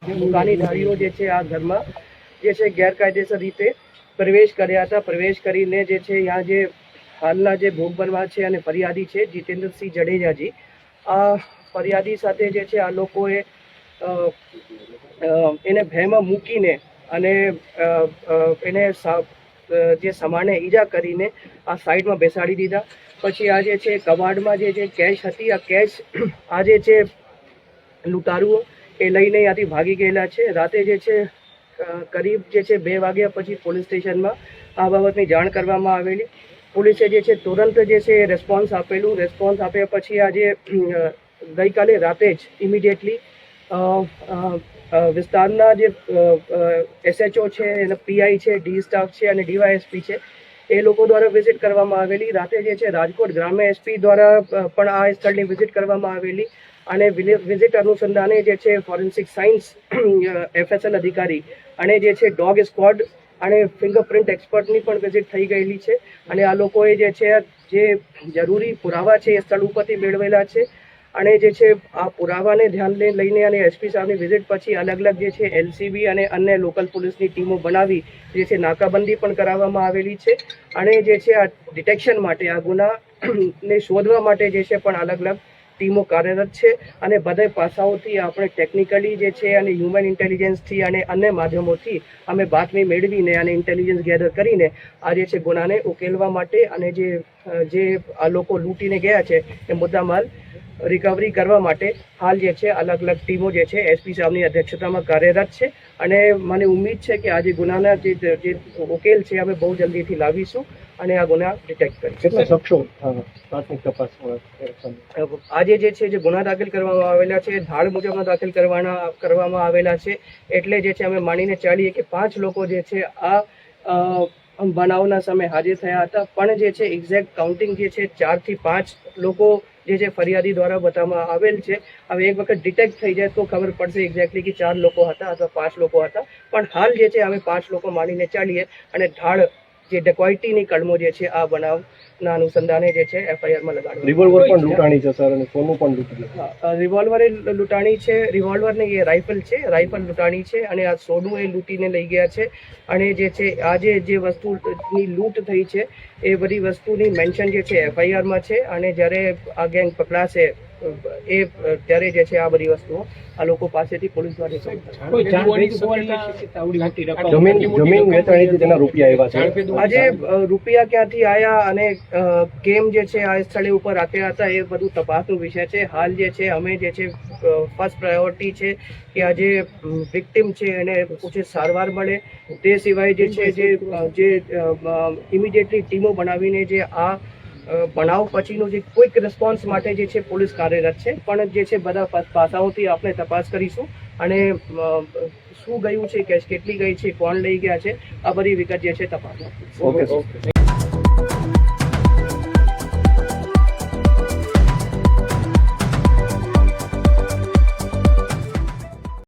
દુકાનીધારીઓ જે છે આ ઘરમાં જે છે ગેરકાયદેસર રીતે પ્રવેશ કર્યા હતા. પ્રવેશ કરીને જે છે यहाँ જે હાલના જે ભોગ બનવા છે અને ફરિયાદી છે જીતેન્દ્રસિંહ જડેજાજી, આ ફરિયાદી સાથે જે છે આ લોકોએ એને ભયમાં મૂકીને અને એને જે સામાન્ય ઈજા કરીને આ સાઈડમાં બેસાડી દીધા. પછી આ જે છે કબાડમાં જે કેશ હતી, આ કેશ આ જે છે લૂંટારુઓ એ લઈને ત્યાંથી ભાગી ગયેલા છે. રાતે જે છે કરીબ જે છે 2 વાગ્યા પછી પોલીસ સ્ટેશનમાં આ બાબતની જાણ કરવામાં આવેલી. પોલીસે જે છે તુરંત જે છે રેસ્પોન્સ આપેલું. રેસ્પોન્સ આપ્યા પછી આજે ગઈકાલે રાતે જ ઇમિડિયેટલી વિસ્તારના જે SHO છે, એના PI છે, ડી સ્ટાફ છે અને DYSP છે, એ લોકો દ્વારા વિઝિટ કરવામાં આવેલી. રાતે જે છે રાજકોટ ગ્રામ્ય SP દ્વારા પણ આ સ્થળની વિઝિટ કરવામાં આવેલી અને વિઝિટ અનુસંધાને જે છે ફોરેન્સિક સાયન્સ FSL અધિકારી અને જે છે ડોગ સ્ક્વોડ અને ફિંગરપ્રિન્ટ એક્સપર્ટની પણ વિઝિટ થઈ ગયેલી છે. અને આ લોકોએ જે છે જે જરૂરી પુરાવા છે એ સ્થળ ઉપરથી મેળવેલા છે અને જે છે આ પુરાવાને ધ્યાને લઈને અને SP સાહેબની વિઝિટ પછી અલગ અલગ જે છે LCB અને અન્ય લોકલ પોલીસની ટીમો બનાવી જે છે નાકાબંધી પણ કરાવવામાં આવેલી છે. અને જે છે આ ડિટેક્શન માટે, આ ગુનાને શોધવા માટે જે છે પણ અલગ અલગ ટીમો કાર્યરત છે. અને બધા પાસાઓથી આપણે ટેકનિકલી જે છે અને હ્યુમન ઇન્ટેલિજન્સથી અને અન્ય માધ્યમોથી અમે બાતમી મેળવીને અને ઇન્ટેલિજન્સ ગેધર કરીને આ જે છે ગુનાને ઉકેલવા માટે અને જે આ લોકો લૂંટીને ગયા છે એ મુદ્દામાલ રિકવરી કરવા માટે હાલ જે છે અલગ અલગ ટીમો જે છે SP સાહેબની અધ્યક્ષતામાં કાર્યરત છે. અને મને ઉમ્મીદ છે કે આ જે ગુનાના જે ઉકેલ છે અમે બહુ જલ્દીથી લાવીશું અને આ ગુના ડિટેક્ટ કરીશું. કેટલા શખ્સો પ્રાથમિક તપાસમાં આજે જે છે જે ગુના દાખલ કરવામાં આવેલા છે ધાડ મુજબના દાખલ કરવામાં આવેલા છે. એટલે જે છે અમે માનીને ચાલીએ કે 5 લોકો જે છે આ બનાવના સમયે હાજર થયા હતા. પણ જે છે એક્ઝેક્ટ કાઉન્ટિંગ જે છે 4 થી 5 લોકો જે છે ફરિયાદી દ્વારા બતાવવામાં આવેલ છે. હવે એક વખત ડિટેક્ટ થઈ જાય તો ખબર પડશે એક્ઝેક્ટલી કે 4 લોકો હતા અથવા 5 લોકો હતા. પણ હાલ જે છે અમે 5 લોકો માનીને ચાલીએ અને ધાડ જે ડેકોઇટીની કલમો જે છે આ બનાવના અનુસંધાને જે છે FIRમાં લગાડવામાં. રિવોલ્વર પણ લૂંટાણી છે સર અને સોનું પણ લૂંટી. રિવોલ્વર એ લૂંટાણી છે. રિવોલ્વર ને એ રાઇફલ છે. રાઇફલ લૂંટાણી છે અને આ સોનું એ લૂંટીને લઈ ગયા છે. અને જે છે આજે જે વસ્તુની લૂંટ થઈ છે એ બધી વસ્તુની મેન્શન જે છે FIRમાં છે. અને જ્યારે આ ગેંગ પકડાશે એ ત્યારે જે છે આ બધી વસ્તુઓ આ લોકો પાસેથી પોલીસ દ્વારા જમીન વેચાણીથી તેના રૂપિયા આવ્યા છે. આજે રૂપિયા ક્યાંથી આવ્યા અને કેમ જે છે આ સ્થળે ઉપર રાખ્યા હતા એ બધું તપાસનો વિષય છે. હાલ જે છે અમે જે છે ફર્સ્ટ પ્રાયોરિટી છે કે આ જે વિક્ટિમ છે એને પૂછે સારવાર મળે. તે સિવાય જે છે જે ઇમિડિયેટલી ટીમો બનાવીને જે આ બનાવ પછીનો જે ક્વિક રિસ્પોન્સ માટે જે છે પોલીસ કાર્યરત છે. પણ જે છે બધા પાસાઓથી આપણે તપાસ કરીશું અને શું ગયું છે, કેશ કેટલી ગઈ છે, કોણ લઈ ગયા છે, આ બધી વિગત જે છે તપાસ. ઓકે.